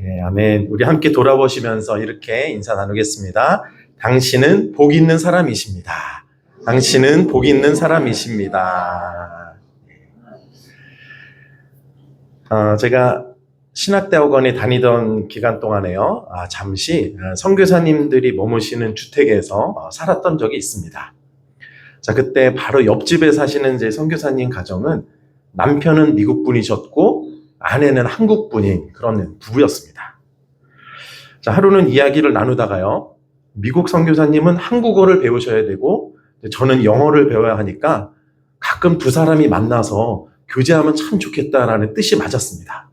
예, 아멘. 우리 함께 돌아보시면서 이렇게 인사 나누겠습니다. 당신은 복 있는 사람이십니다. 당신은 복 있는 사람이십니다. 제가 신학대학원에 다니던 기간 동안에요, 잠시 선교사님들이 머무시는 주택에서 살았던 적이 있습니다. 자, 그때 바로 옆집에 사시는 제 선교사님 가정은 남편은 미국 분이셨고 아내는 한국 분인 그런 부부였습니다. 자, 하루는 이야기를 나누다가요, 미국 선교사님은 한국어를 배우셔야 되고 저는 영어를 배워야 하니까 가끔 두 사람이 만나서 교제하면 참 좋겠다라는 뜻이 맞았습니다.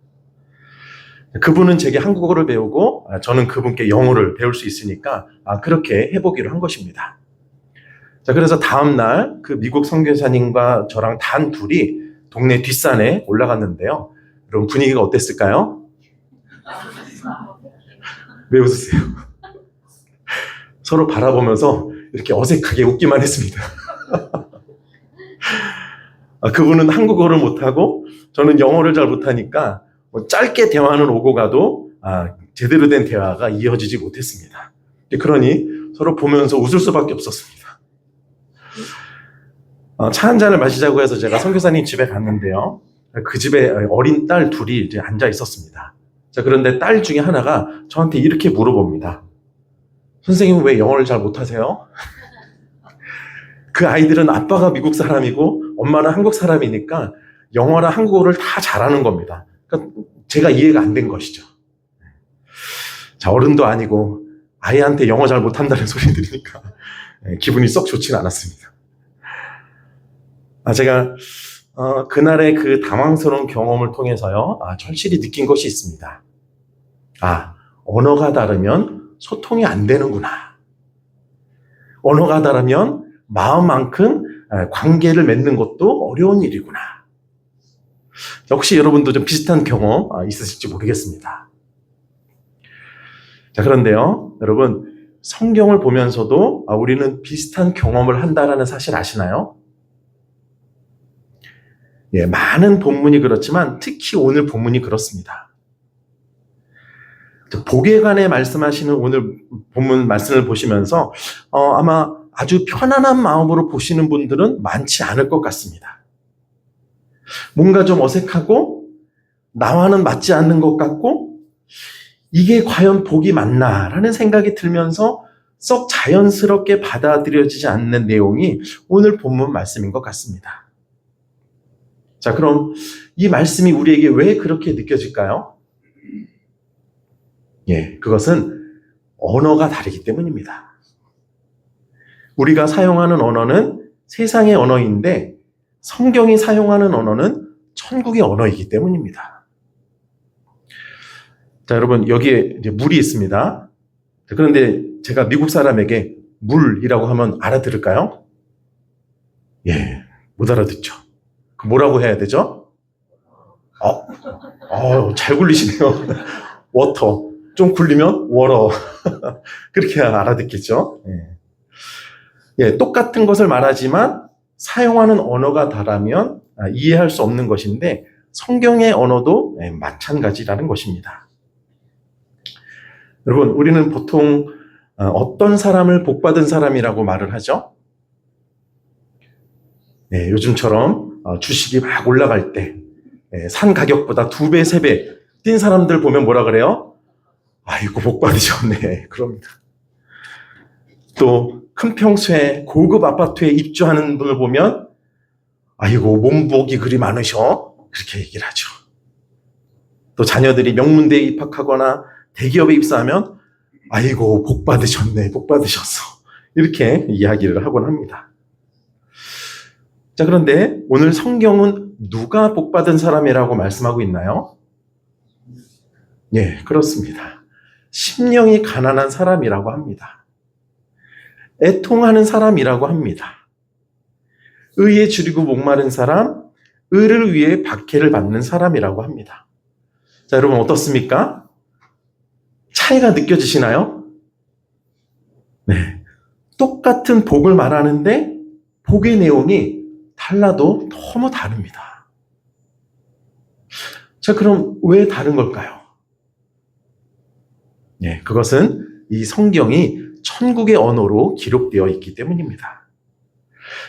그분은 제게 한국어를 배우고 저는 그분께 영어를 배울 수 있으니까 그렇게 해보기로 한 것입니다. 자, 그래서 다음날 그 미국 선교사님과 저랑 단 둘이 동네 뒷산에 올라갔는데요. 여러분, 분위기가 어땠을까요? 왜 웃으세요? 서로 바라보면서 이렇게 어색하게 웃기만 했습니다. 그분은 한국어를 못하고 저는 영어를 잘 못하니까 짧게 대화는 오고 가도 제대로 된 대화가 이어지지 못했습니다. 그러니 서로 보면서 웃을 수밖에 없었습니다. 차 한 잔을 마시자고 해서 제가 선교사님 집에 갔는데요. 그 집에 어린 딸 둘이 이제 앉아 있었습니다. 자, 그런데 딸 중에 하나가 저한테 이렇게 물어봅니다. 선생님은 왜 영어를 잘 못하세요? 그 아이들은 아빠가 미국 사람이고 엄마는 한국 사람이니까 영어랑 한국어를 다 잘하는 겁니다. 그러니까 제가 이해가 안 된 것이죠. 자, 어른도 아니고 아이한테 영어 잘 못한다는 소리 들으니까 기분이 썩 좋지는 않았습니다. 제가 그날의 그 당황스러운 경험을 통해서요, 절실히 느낀 것이 있습니다. 언어가 다르면 소통이 안 되는구나. 언어가 다르면 마음만큼 관계를 맺는 것도 어려운 일이구나. 혹시 여러분도 좀 비슷한 경험 있으실지 모르겠습니다. 자, 그런데요, 여러분, 성경을 보면서도 우리는 비슷한 경험을 한다는 사실 아시나요? 예, 많은 본문이 그렇지만 특히 오늘 본문이 그렇습니다. 복에 관해 말씀하시는 오늘 본문 말씀을 보시면서 아마 아주 편안한 마음으로 보시는 분들은 많지 않을 것 같습니다. 뭔가 좀 어색하고 나와는 맞지 않는 것 같고 이게 과연 복이 맞나라는 생각이 들면서 썩 자연스럽게 받아들여지지 않는 내용이 오늘 본문 말씀인 것 같습니다. 자, 그럼 이 말씀이 우리에게 왜 그렇게 느껴질까요? 예, 그것은 언어가 다르기 때문입니다. 우리가 사용하는 언어는 세상의 언어인데 성경이 사용하는 언어는 천국의 언어이기 때문입니다. 자, 여러분, 여기에 이제 물이 있습니다. 그런데 제가 미국 사람에게 물이라고 하면 알아들을까요? 예, 못 알아듣죠. 뭐라고 해야 되죠? 잘 굴리시네요. 워터. 좀 굴리면 워러. 그렇게 알아듣겠죠. 예, 똑같은 것을 말하지만 사용하는 언어가 다르면 이해할 수 없는 것인데 성경의 언어도 마찬가지라는 것입니다. 여러분, 우리는 보통 어떤 사람을 복받은 사람이라고 말을 하죠? 네, 요즘처럼 주식이 막 올라갈 때 산 가격보다 2배, 3배 뛴 사람들 보면 뭐라 그래요? 아이고, 복 받으셨네. 그럽니다. 또 큰 평수에 고급 아파트에 입주하는 분을 보면 아이고, 몸복이 그리 많으셔. 그렇게 얘기를 하죠. 또 자녀들이 명문대에 입학하거나 대기업에 입사하면 아이고, 복 받으셨네. 복 받으셨어. 이렇게 이야기를 하곤 합니다. 자, 그런데 오늘 성경은 누가 복받은 사람이라고 말씀하고 있나요? 예, 그렇습니다. 심령이 가난한 사람이라고 합니다. 애통하는 사람이라고 합니다. 의에 줄이고 목마른 사람, 의를 위해 박해를 받는 사람이라고 합니다. 자, 여러분 어떻습니까? 차이가 느껴지시나요? 네, 똑같은 복을 말하는데 복의 내용이 달라도 너무 다릅니다. 자, 그럼 왜 다른 걸까요? 그것은 이 성경이 천국의 언어로 기록되어 있기 때문입니다.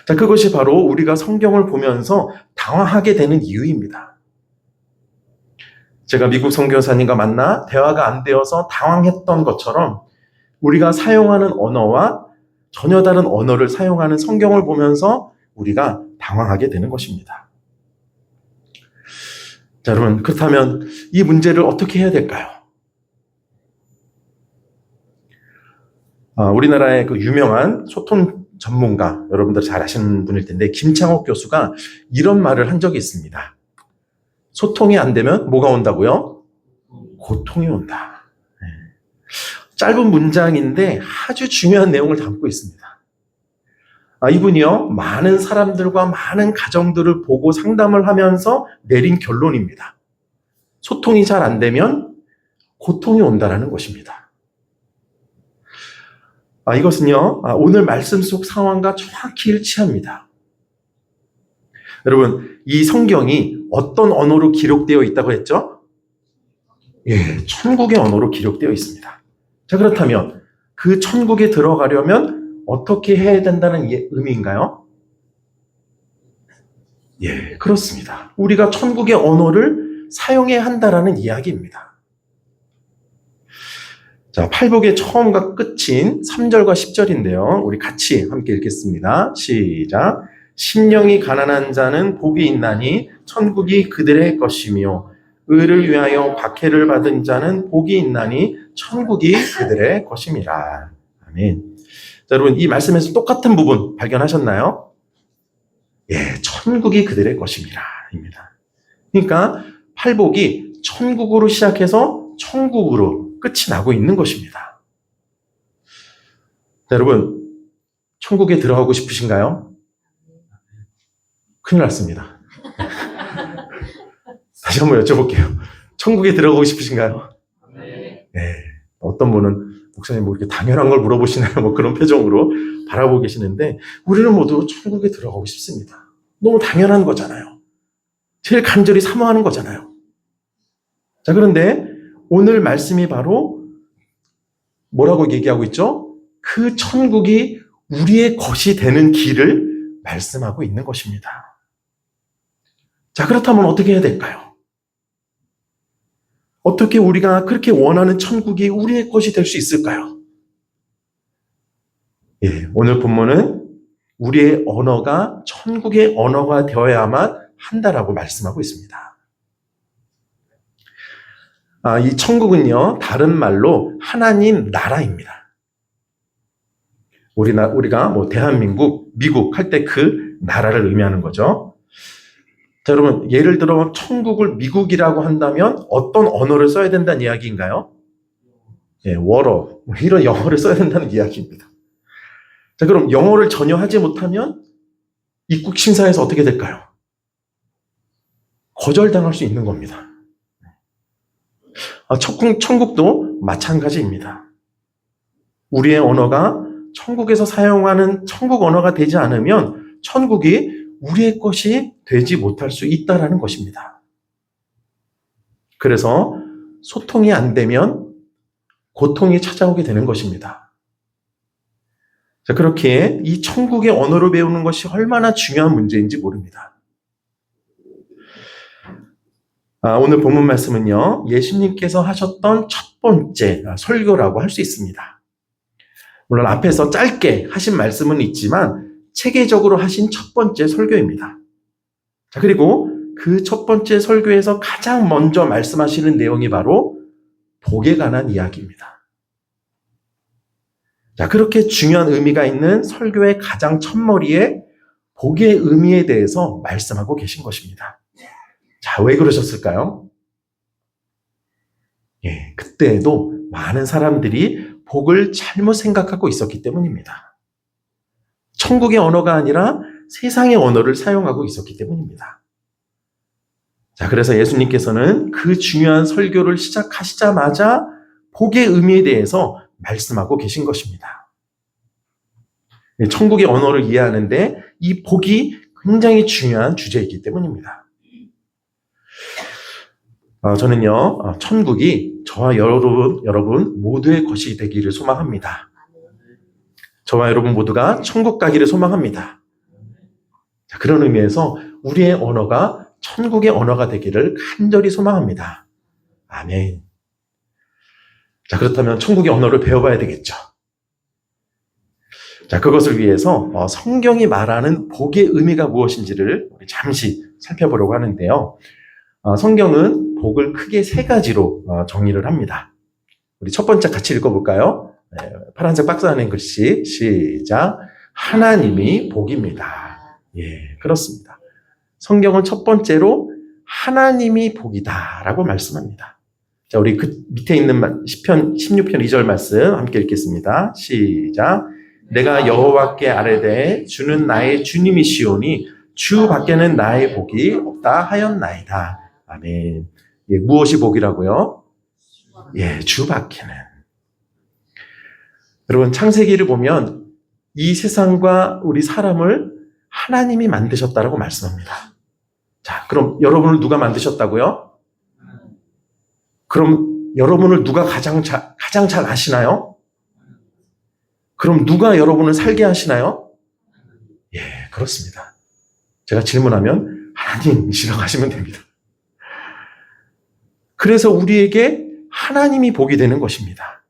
자, 그것이 바로 우리가 성경을 보면서 당황하게 되는 이유입니다. 제가 미국 선교사님과 만나 대화가 안 되어서 당황했던 것처럼 우리가 사용하는 언어와 전혀 다른 언어를 사용하는 성경을 보면서 우리가 당황하게 되는 것입니다. 자, 여러분, 그렇다면 이 문제를 어떻게 해야 될까요? 우리나라의 그 유명한 소통 전문가, 여러분들 잘 아시는 분일 텐데, 김창옥 교수가 이런 말을 한 적이 있습니다. 소통이 안 되면 뭐가 온다고요? 고통이 온다. 짧은 문장인데 아주 중요한 내용을 담고 있습니다. 이분이요, 많은 사람들과 많은 가정들을 보고 상담을 하면서 내린 결론입니다. 소통이 잘 안 되면 고통이 온다라는 것입니다. 이것은요, 오늘 말씀 속 상황과 정확히 일치합니다. 여러분, 이 성경이 어떤 언어로 기록되어 있다고 했죠? 천국의 언어로 기록되어 있습니다. 자, 그렇다면 그 천국에 들어가려면 어떻게 해야 된다는 의미인가요? 그렇습니다. 우리가 천국의 언어를 사용해야 한다라는 이야기입니다. 자, 팔복의 처음과 끝인 3절과 10절인데요. 우리 같이 함께 읽겠습니다. 시작. 심령이 가난한 자는 복이 있나니 천국이 그들의 것이며 의를 위하여 박해를 받은 자는 복이 있나니 천국이 그들의 것임이라. 아멘. 자, 여러분, 이 말씀에서 똑같은 부분 발견하셨나요? 천국이 그들의 것임이라 입니다. 그러니까 팔복이 천국으로 시작해서 천국으로 끝이 나고 있는 것입니다. 자, 여러분, 천국에 들어가고 싶으신가요? 큰일 났습니다. 다시 한번 여쭤볼게요. 천국에 들어가고 싶으신가요? 어떤 분은 목사님 뭐 이렇게 당연한 걸 물어보시나요? 뭐 그런 표정으로 바라보고 계시는데, 우리는 모두 천국에 들어가고 싶습니다. 너무 당연한 거잖아요. 제일 간절히 사모하는 거잖아요. 자, 그런데 오늘 말씀이 바로 뭐라고 얘기하고 있죠? 그 천국이 우리의 것이 되는 길을 말씀하고 있는 것입니다. 자, 그렇다면 어떻게 해야 될까요? 어떻게 우리가 그렇게 원하는 천국이 우리의 것이 될 수 있을까요? 오늘 본문은 우리의 언어가 천국의 언어가 되어야만 한다라고 말씀하고 있습니다. 이 천국은요, 다른 말로 하나님 나라입니다. 우리가 뭐 대한민국, 미국 할 때 그 나라를 의미하는 거죠. 자, 여러분, 예를 들어 천국을 미국이라고 한다면 어떤 언어를 써야 된다는 이야기인가요? 월어, 이런 영어를 써야 된다는 이야기입니다. 자, 그럼 영어를 전혀 하지 못하면 입국 심사에서 어떻게 될까요? 거절당할 수 있는 겁니다. 천국도 마찬가지입니다. 우리의 언어가 천국에서 사용하는 천국 언어가 되지 않으면 천국이 우리의 것이 되지 못할 수 있다는 것입니다. 그래서 소통이 안 되면 고통이 찾아오게 되는 것입니다. 자, 그렇게 이 천국의 언어를 배우는 것이 얼마나 중요한 문제인지 모릅니다. 오늘 본문 말씀은요, 예수님께서 하셨던 첫 번째 설교라고 할 수 있습니다. 물론 앞에서 짧게 하신 말씀은 있지만 체계적으로 하신 첫 번째 설교입니다. 자, 그리고 그 첫 번째 설교에서 가장 먼저 말씀하시는 내용이 바로 복에 관한 이야기입니다. 자, 그렇게 중요한 의미가 있는 설교의 가장 첫머리에 복의 의미에 대해서 말씀하고 계신 것입니다. 자, 왜 그러셨을까요? 그때에도 많은 사람들이 복을 잘못 생각하고 있었기 때문입니다. 천국의 언어가 아니라 세상의 언어를 사용하고 있었기 때문입니다. 자, 그래서 예수님께서는 그 중요한 설교를 시작하시자마자 복의 의미에 대해서 말씀하고 계신 것입니다. 천국의 언어를 이해하는데 이 복이 굉장히 중요한 주제이기 때문입니다. 저는요, 천국이 저와 여러분 모두의 것이 되기를 소망합니다. 저와 여러분 모두가 천국 가기를 소망합니다. 자, 그런 의미에서 우리의 언어가 천국의 언어가 되기를 간절히 소망합니다. 아멘. 자, 그렇다면 천국의 언어를 배워봐야 되겠죠. 자, 그것을 위해서 성경이 말하는 복의 의미가 무엇인지를 우리 잠시 살펴보려고 하는데요. 성경은 복을 크게 세 가지로 정의를 합니다. 우리 첫 번째 같이 읽어볼까요? 네, 파란색 박스 안에 글씨 시작. 하나님이 복입니다. 예, 그렇습니다. 성경은 첫 번째로 하나님이 복이다라고 말씀합니다. 자, 우리 그 밑에 있는 시편 16편 2절 말씀 함께 읽겠습니다. 시작. 내가 여호와께 아뢰되 주는 나의 주님이시오니 주 밖에는 나의 복이 없다 하였나이다. 아멘. 예, 무엇이 복이라고요? 예, 주 밖에는. 여러분, 창세기를 보면 이 세상과 우리 사람을 하나님이 만드셨다라고 말씀합니다. 자, 그럼 여러분을 누가 만드셨다고요? 그럼 여러분을 누가 가장 잘 아시나요? 그럼 누가 여러분을 살게 하시나요? 예, 그렇습니다. 제가 질문하면 하나님이시라고 하시면 됩니다. 그래서 우리에게 하나님이 복이 되는 것입니다.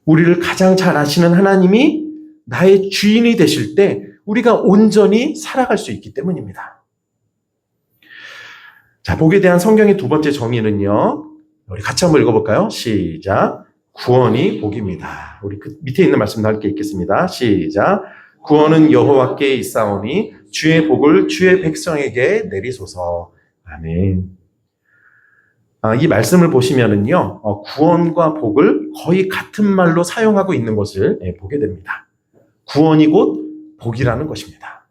우리를 가장 잘 아시는 하나님이 나의 주인이 되실 때 우리가 온전히 살아갈 수 있기 때문입니다. 자, 복에 대한 성경의 두 번째 정의는요. 우리 같이 한번 읽어볼까요? 시작. 구원이 복입니다. 우리 그 밑에 있는 말씀도 함께 읽겠습니다. 시작. 구원은 여호와께 있사오니 주의 복을 주의 백성에게 내리소서. 아멘. 이 말씀을 보시면은요, 구원과 복을 거의 같은 말로 사용하고 있는 것을 보게 됩니다. 구원이 곧 복이라는 것입니다.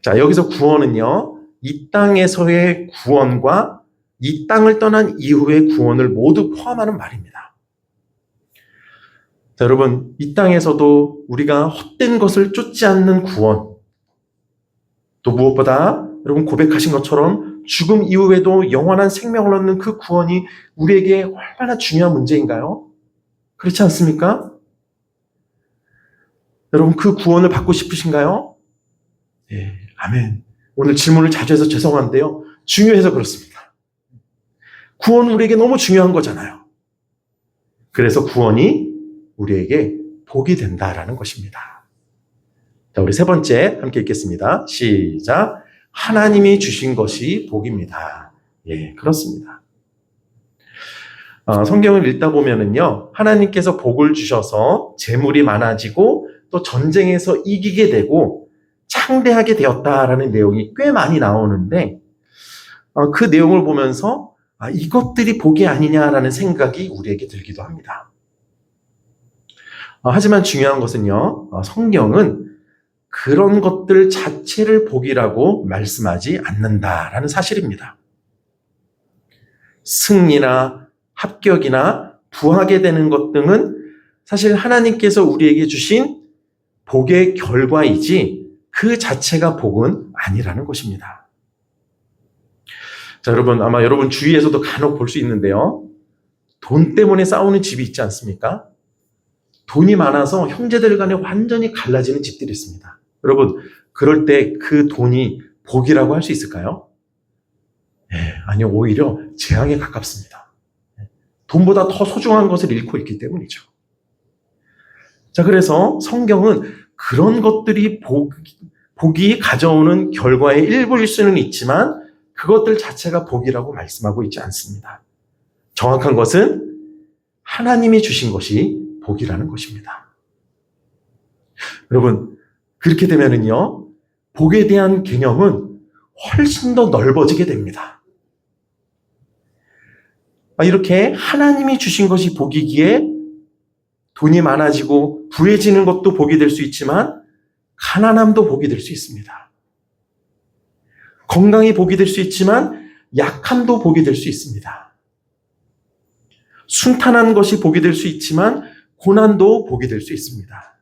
자, 여기서 구원은요, 이 땅에서의 구원과 이 땅을 떠난 이후의 구원을 모두 포함하는 말입니다. 자, 여러분, 이 땅에서도 우리가 헛된 것을 쫓지 않는 구원, 또 무엇보다 여러분 고백하신 것처럼 죽음 이후에도 영원한 생명을 얻는 그 구원이 우리에게 얼마나 중요한 문제인가요? 그렇지 않습니까? 여러분, 그 구원을 받고 싶으신가요? 예, 아멘. 오늘 질문을 자주 해서 죄송한데요. 중요해서 그렇습니다. 구원은 우리에게 너무 중요한 거잖아요. 그래서 구원이 우리에게 복이 된다라는 것입니다. 자, 우리 세 번째 함께 읽겠습니다. 시작. 하나님이 주신 것이 복입니다. 예, 그렇습니다. 성경을 읽다 보면은요, 하나님께서 복을 주셔서 재물이 많아지고 또 전쟁에서 이기게 되고 창대하게 되었다라는 내용이 꽤 많이 나오는데, 그 내용을 보면서 이것들이 복이 아니냐라는 생각이 우리에게 들기도 합니다. 하지만 중요한 것은요, 성경은 그런 것들 자체를 복이라고 말씀하지 않는다라는 사실입니다. 승리나 합격이나 부하게 되는 것 등은 사실 하나님께서 우리에게 주신 복의 결과이지 그 자체가 복은 아니라는 것입니다. 자, 여러분, 아마 여러분 주위에서도 간혹 볼 수 있는데요. 돈 때문에 싸우는 집이 있지 않습니까? 돈이 많아서 형제들 간에 완전히 갈라지는 집들이 있습니다. 여러분, 그럴 때 그 돈이 복이라고 할 수 있을까요? 네, 아니요, 오히려 재앙에 가깝습니다. 돈보다 더 소중한 것을 잃고 있기 때문이죠. 자, 그래서 성경은 그런 것들이 복이 가져오는 결과의 일부일 수는 있지만 그것들 자체가 복이라고 말씀하고 있지 않습니다. 정확한 것은 하나님이 주신 것이 복이라는 것입니다. 여러분, 그렇게 되면은요, 복에 대한 개념은 훨씬 더 넓어지게 됩니다. 이렇게 하나님이 주신 것이 복이기에 돈이 많아지고 부해지는 것도 복이 될 수 있지만 가난함도 복이 될 수 있습니다. 건강이 복이 될 수 있지만 약함도 복이 될 수 있습니다. 순탄한 것이 복이 될 수 있지만 고난도 복이 될 수 있습니다.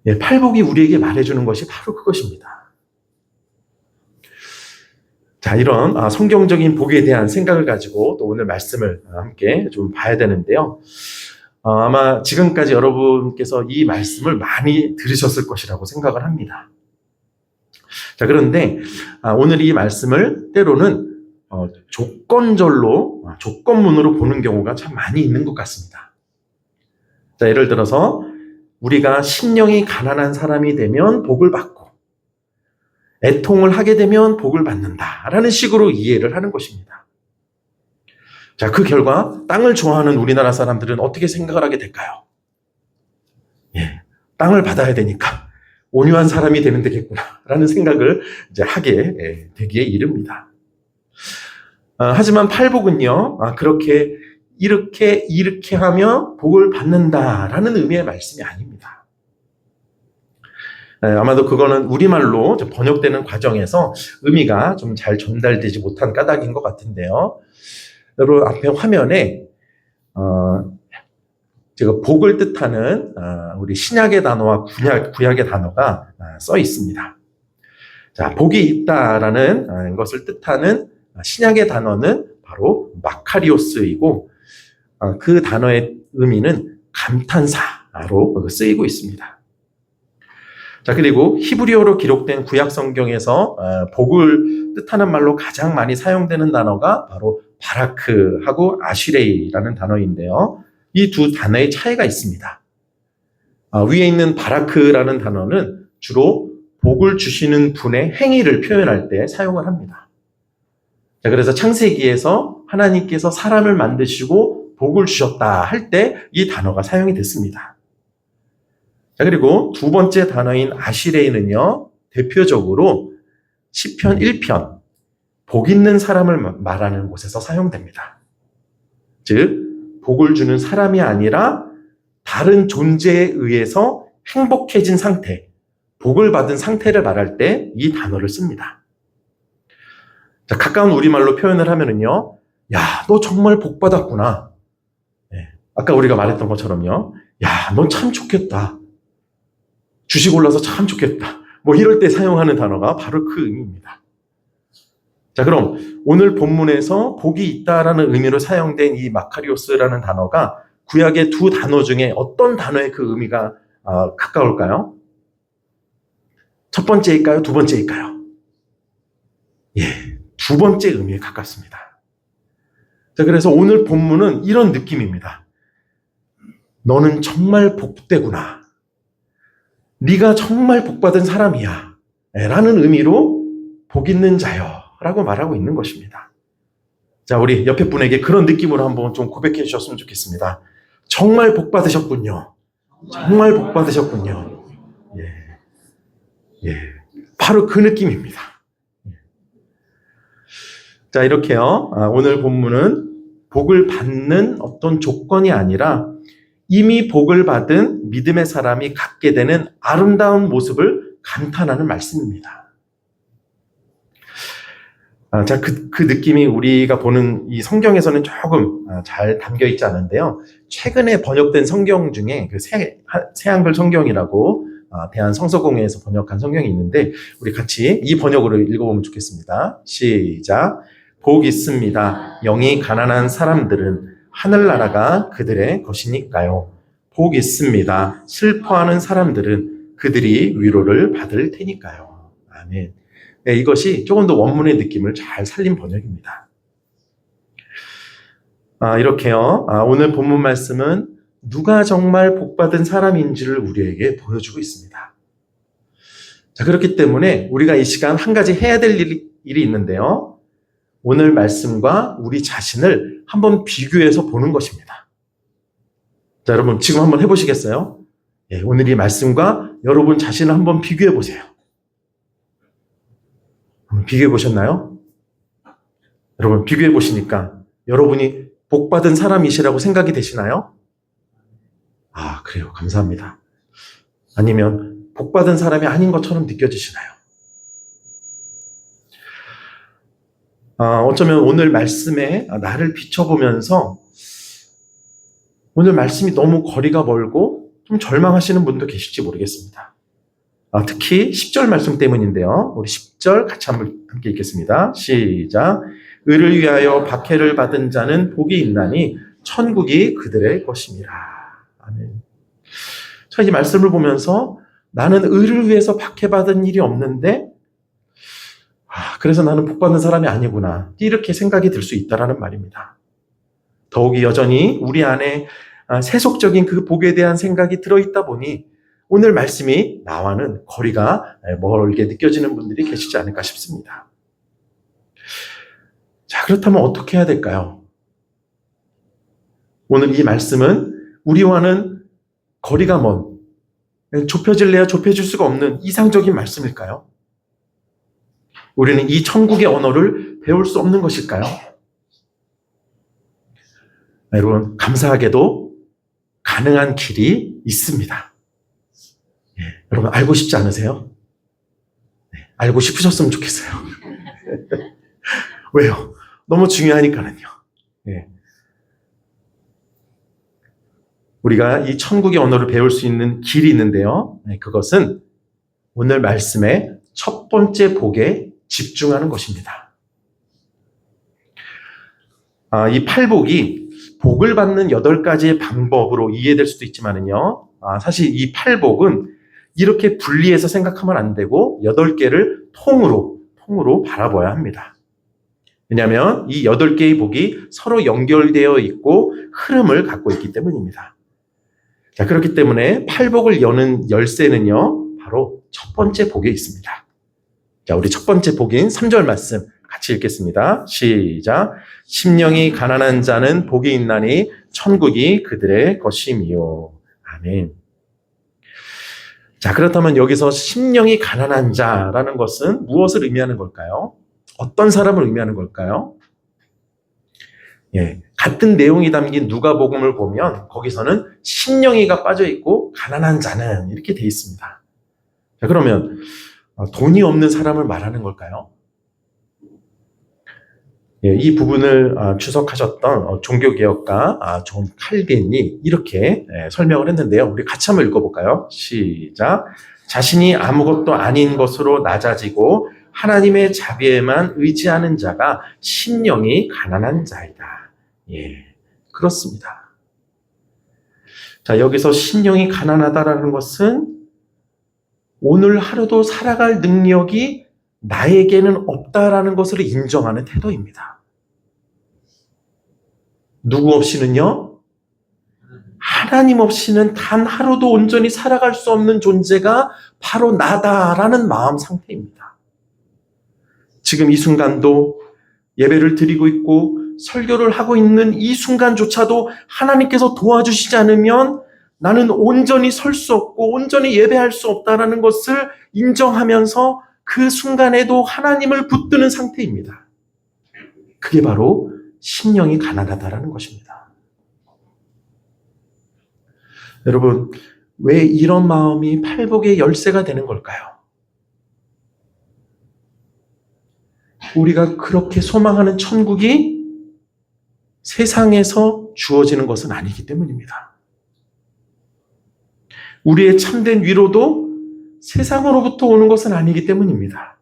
예, 팔복이 우리에게 말해주는 것이 바로 그것입니다. 자, 자, 이런 성경적인 복에 대한 생각을 가지고 또 오늘 말씀을 함께 좀 봐야 되는데요. 아마 지금까지 여러분께서 이 말씀을 많이 들으셨을 것이라고 생각을 합니다. 자, 그런데 오늘 이 말씀을 때로는 조건절로, 조건문으로 보는 경우가 참 많이 있는 것 같습니다. 자, 예를 들어서 우리가 심령이 가난한 사람이 되면 복을 받고 애통을 하게 되면 복을 받는다라는 식으로 이해를 하는 것입니다. 자, 그 결과 땅을 좋아하는 우리나라 사람들은 어떻게 생각을 하게 될까요? 땅을 받아야 되니까 온유한 사람이 되면 되겠구나라는 생각을 이제 하게 되기에 이릅니다. 하지만 팔복은요, 그렇게 이렇게 하면 복을 받는다라는 의미의 말씀이 아닙니다. 아마도 그거는 우리말로 번역되는 과정에서 의미가 좀 잘 전달되지 못한 까닭인 것 같은데요. 여러분 앞에 화면에 제가 복을 뜻하는 우리 신약의 단어와 구약의 단어가 써 있습니다. 자, 복이 있다라는 것을 뜻하는 신약의 단어는 바로 마카리오스이고 그 단어의 의미는 감탄사로 쓰이고 있습니다. 자, 그리고 히브리어로 기록된 구약 성경에서 복을 뜻하는 말로 가장 많이 사용되는 단어가 바로 바라크하고 아시레이라는 단어인데요. 이 두 단어의 차이가 있습니다. 위에 있는 바라크라는 단어는 주로 복을 주시는 분의 행위를 표현할 때 사용을 합니다. 자, 그래서 창세기에서 하나님께서 사람을 만드시고 복을 주셨다 할 때 이 단어가 사용이 됐습니다. 자, 그리고 두 번째 단어인 아시레이는요, 대표적으로 시편 1편, 복 있는 사람을 말하는 곳에서 사용됩니다. 즉, 복을 주는 사람이 아니라 다른 존재에 의해서 행복해진 상태, 복을 받은 상태를 말할 때 이 단어를 씁니다. 자, 가까운 우리말로 표현을 하면은요, 야, 너 정말 복 받았구나. 아까 우리가 말했던 것처럼요, 야, 넌 참 좋겠다. 주식 올라서 참 좋겠다. 뭐 이럴 때 사용하는 단어가 바로 그 의미입니다. 자, 그럼 오늘 본문에서 복이 있다라는 의미로 사용된 이 마카리오스라는 단어가 구약의 두 단어 중에 어떤 단어의 그 의미가 가까울까요? 첫 번째일까요? 두 번째일까요? 두 번째 의미에 가깝습니다. 자, 그래서 오늘 본문은 이런 느낌입니다. 너는 정말 복되구나. 네가 정말 복받은 사람이야. 라는 의미로 복 있는 자여 라고 말하고 있는 것입니다. 자, 우리 옆에 분에게 그런 느낌으로 한번 좀 고백해 주셨으면 좋겠습니다. 정말 복 받으셨군요. 정말 복 받으셨군요. 바로 그 느낌입니다. 자, 이렇게요. 오늘 본문은 복을 받는 어떤 조건이 아니라 이미 복을 받은 믿음의 사람이 갖게 되는 아름다운 모습을 감탄하는 말씀입니다. 자, 그 느낌이 우리가 보는 이 성경에서는 조금 잘 담겨 있지 않은데요. 최근에 번역된 성경 중에 그 새한글 성경이라고 대한성서공회에서 번역한 성경이 있는데 우리 같이 이 번역으로 읽어보면 좋겠습니다. 시작. 복 있습니다. 영이 가난한 사람들은 하늘나라가 그들의 것이니까요. 복 있습니다. 슬퍼하는 사람들은 그들이 위로를 받을 테니까요. 아멘. 네, 이것이 조금 더 원문의 느낌을 잘 살린 번역입니다. 이렇게요. 오늘 본문 말씀은 누가 정말 복받은 사람인지를 우리에게 보여주고 있습니다. 자, 그렇기 때문에 우리가 이 시간 한 가지 해야 될 일이 있는데요. 오늘 말씀과 우리 자신을 한번 비교해서 보는 것입니다. 자, 여러분 지금 한번 해보시겠어요? 오늘 이 말씀과 여러분 자신을 한번 비교해 보세요. 한번 비교해 보셨나요? 여러분 비교해 보시니까 여러분이 복받은 사람이시라고 생각이 되시나요? 그래요. 감사합니다. 아니면 복받은 사람이 아닌 것처럼 느껴지시나요? 어쩌면 오늘 말씀에 나를 비춰보면서 오늘 말씀이 너무 거리가 멀고 좀 절망하시는 분도 계실지 모르겠습니다. 특히 10절 말씀 때문인데요. 우리 10절 같이 함께 읽겠습니다. 시작. 의를 위하여 박해를 받은 자는 복이 있나니 천국이 그들의 것임이라. 아멘. 자, 이 말씀을 보면서 나는 의를 위해서 박해받은 일이 없는데 그래서 나는 복받는 사람이 아니구나. 이렇게 생각이 들 수 있다라는 말입니다. 더욱이 여전히 우리 안에 세속적인 그 복에 대한 생각이 들어있다 보니 오늘 말씀이 나와는 거리가 멀게 느껴지는 분들이 계시지 않을까 싶습니다. 자, 그렇다면 어떻게 해야 될까요? 오늘 이 말씀은 우리와는 거리가 먼, 좁혀질래야 좁혀질 수가 없는 이상적인 말씀일까요? 우리는 이 천국의 언어를 배울 수 없는 것일까요? 여러분, 감사하게도 가능한 길이 있습니다. 여러분, 알고 싶지 않으세요? 알고 싶으셨으면 좋겠어요. 왜요? 너무 중요하니까는요. 우리가 이 천국의 언어를 배울 수 있는 길이 있는데요. 그것은 오늘 말씀의 첫 번째 복에 집중하는 것입니다. 이 팔복이 복을 받는 8가지의 방법으로 이해될 수도 있지만은요. 사실 이 팔복은 이렇게 분리해서 생각하면 안 되고 8개를 통으로 바라봐야 합니다. 왜냐하면 이 8개의 복이 서로 연결되어 있고 흐름을 갖고 있기 때문입니다. 자, 그렇기 때문에 팔복을 여는 열쇠는요, 바로 첫 번째 복에 있습니다. 자, 우리 첫 번째 복인 3절 말씀 같이 읽겠습니다. 시작. 심령이 가난한 자는 복이 있나니 천국이 그들의 것임이요. 아멘. 자, 그렇다면 여기서 심령이 가난한 자라는 것은 무엇을 의미하는 걸까요? 어떤 사람을 의미하는 걸까요? 같은 내용이 담긴 누가복음을 보면 거기서는 심령이가 빠져 있고 가난한 자는 이렇게 돼 있습니다. 자, 그러면 돈이 없는 사람을 말하는 걸까요? 이 부분을 주석하셨던 종교개혁가 존 칼빈이 이렇게 설명을 했는데요. 우리 같이 한번 읽어볼까요? 시작. 자신이 아무것도 아닌 것으로 낮아지고 하나님의 자비에만 의지하는 자가 심령이 가난한 자이다. 그렇습니다. 자, 여기서 심령이 가난하다라는 것은 오늘 하루도 살아갈 능력이 나에게는 없다라는 것을 인정하는 태도입니다. 누구 없이는요? 하나님 없이는 단 하루도 온전히 살아갈 수 없는 존재가 바로 나다라는 마음 상태입니다. 지금 이 순간도 예배를 드리고 있고 설교를 하고 있는 이 순간조차도 하나님께서 도와주시지 않으면 나는 온전히 설 수 없고 온전히 예배할 수 없다라는 것을 인정하면서 그 순간에도 하나님을 붙드는 상태입니다. 그게 바로 심령이 가난하다라는 것입니다. 여러분, 왜 이런 마음이 팔복의 열쇠가 되는 걸까요? 우리가 그렇게 소망하는 천국이 세상에서 주어지는 것은 아니기 때문입니다. 우리의 참된 위로도 세상으로부터 오는 것은 아니기 때문입니다.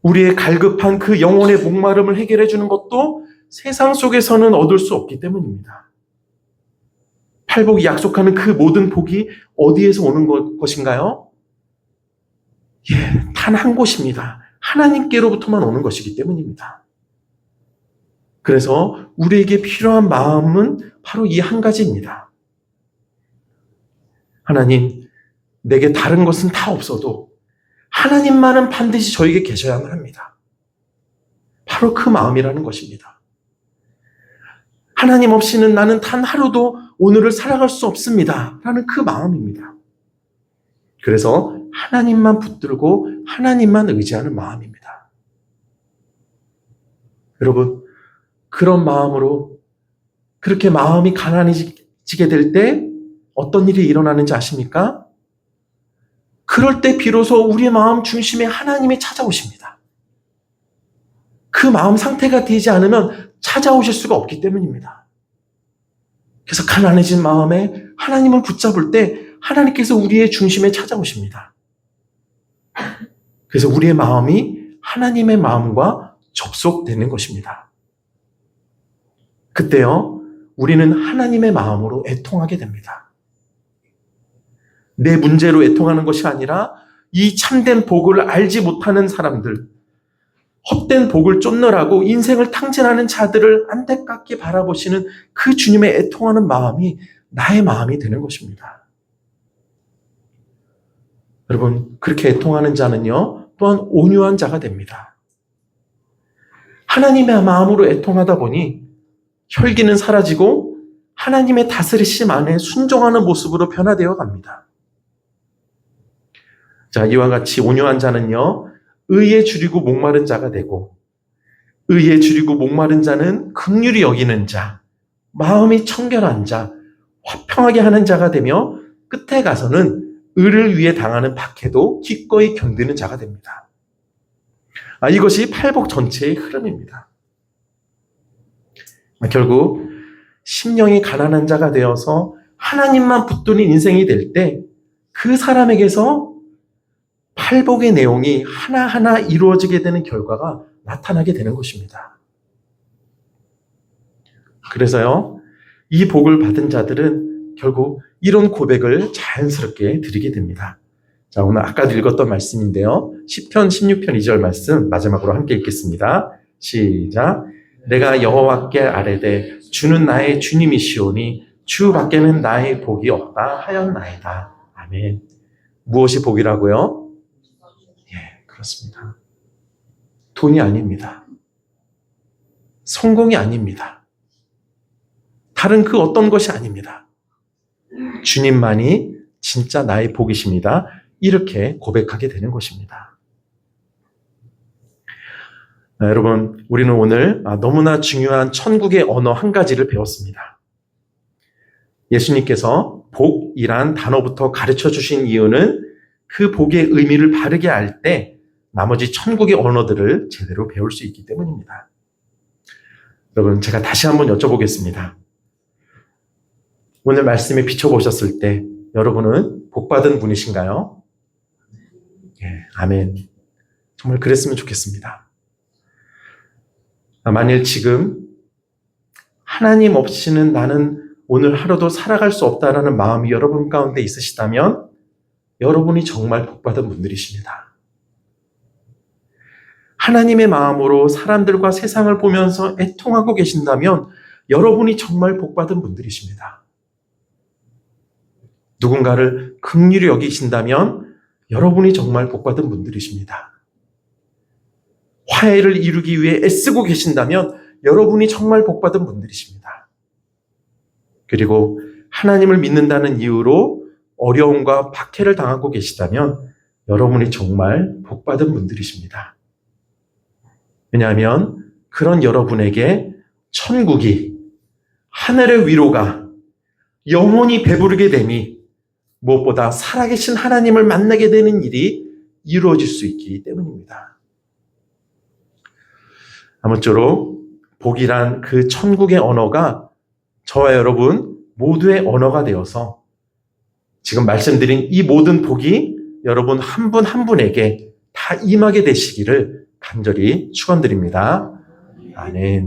우리의 갈급한 그 영혼의 목마름을 해결해 주는 것도 세상 속에서는 얻을 수 없기 때문입니다. 팔복이 약속하는 그 모든 복이 어디에서 오는 것인가요? 단 한 곳입니다. 하나님께로부터만 오는 것이기 때문입니다. 그래서 우리에게 필요한 마음은 바로 이 한 가지입니다. 하나님, 내게 다른 것은 다 없어도 하나님만은 반드시 저에게 계셔야만 합니다. 바로 그 마음이라는 것입니다. 하나님 없이는 나는 단 하루도 오늘을 살아갈 수 없습니다. 라는 그 마음입니다. 그래서 하나님만 붙들고 하나님만 의지하는 마음입니다. 여러분, 그런 마음으로 그렇게 마음이 가난해지게 될 때 어떤 일이 일어나는지 아십니까? 그럴 때 비로소 우리의 마음 중심에 하나님이 찾아오십니다. 그 마음 상태가 되지 않으면 찾아오실 수가 없기 때문입니다. 그래서 가난해진 마음에 하나님을 붙잡을 때 하나님께서 우리의 중심에 찾아오십니다. 그래서 우리의 마음이 하나님의 마음과 접속되는 것입니다. 그때요, 우리는 하나님의 마음으로 애통하게 됩니다. 내 문제로 애통하는 것이 아니라 이 참된 복을 알지 못하는 사람들, 헛된 복을 쫓느라고 인생을 탕진하는 자들을 안타깝게 바라보시는 그 주님의 애통하는 마음이 나의 마음이 되는 것입니다. 여러분, 그렇게 애통하는 자는요, 또한 온유한 자가 됩니다. 하나님의 마음으로 애통하다 보니 혈기는 사라지고 하나님의 다스리심 안에 순종하는 모습으로 변화되어 갑니다. 자, 이와 같이 온유한 자는요, 의에 줄이고 목마른 자가 되고, 의에 줄이고 목마른 자는 긍휼히 여기는 자, 마음이 청결한 자, 화평하게 하는 자가 되며 끝에 가서는 의를 위해 당하는 박해도 기꺼이 견디는 자가 됩니다. 이것이 팔복 전체의 흐름입니다. 결국 심령이 가난한 자가 되어서 하나님만 붙드는 인생이 될 때 그 사람에게서 팔복의 내용이 하나하나 이루어지게 되는 결과가 나타나게 되는 것입니다. 그래서요, 이 복을 받은 자들은 결국 이런 고백을 자연스럽게 드리게 됩니다. 자, 오늘 아까도 읽었던 말씀인데요. 시편 16편 2절 말씀 마지막으로 함께 읽겠습니다. 시작. 내가 여호와께 아뢰되 주는 나의 주님이시오니 주 밖에는 나의 복이 없다 하였나이다. 아멘. 무엇이 복이라고요? 예, 그렇습니다. 돈이 아닙니다. 성공이 아닙니다. 다른 그 어떤 것이 아닙니다. 주님만이 진짜 나의 복이십니다. 이렇게 고백하게 되는 것입니다. 여러분, 우리는 오늘 너무나 중요한 천국의 언어 한 가지를 배웠습니다. 예수님께서 복이란 단어부터 가르쳐 주신 이유는 그 복의 의미를 바르게 알 때 나머지 천국의 언어들을 제대로 배울 수 있기 때문입니다. 여러분, 제가 다시 한번 여쭤보겠습니다. 오늘 말씀에 비춰보셨을 때 여러분은 복받은 분이신가요? 예, 아멘. 정말 그랬으면 좋겠습니다. 만일 지금 하나님 없이는 나는 오늘 하루도 살아갈 수 없다라는 마음이 여러분 가운데 있으시다면 여러분이 정말 복받은 분들이십니다. 하나님의 마음으로 사람들과 세상을 보면서 애통하고 계신다면 여러분이 정말 복받은 분들이십니다. 누군가를 긍휼히 여기신다면 여러분이 정말 복받은 분들이십니다. 화해를 이루기 위해 애쓰고 계신다면 여러분이 정말 복받은 분들이십니다. 그리고 하나님을 믿는다는 이유로 어려움과 박해를 당하고 계시다면 여러분이 정말 복받은 분들이십니다. 왜냐하면 그런 여러분에게 천국이, 하늘의 위로가 영원히 배부르게 되니 무엇보다 살아계신 하나님을 만나게 되는 일이 이루어질 수 있기 때문입니다. 아무쪼록 복이란 그 천국의 언어가 저와 여러분 모두의 언어가 되어서 지금 말씀드린 이 모든 복이 여러분 한 분 한 분에게 다 임하게 되시기를 간절히 축원드립니다. 아멘.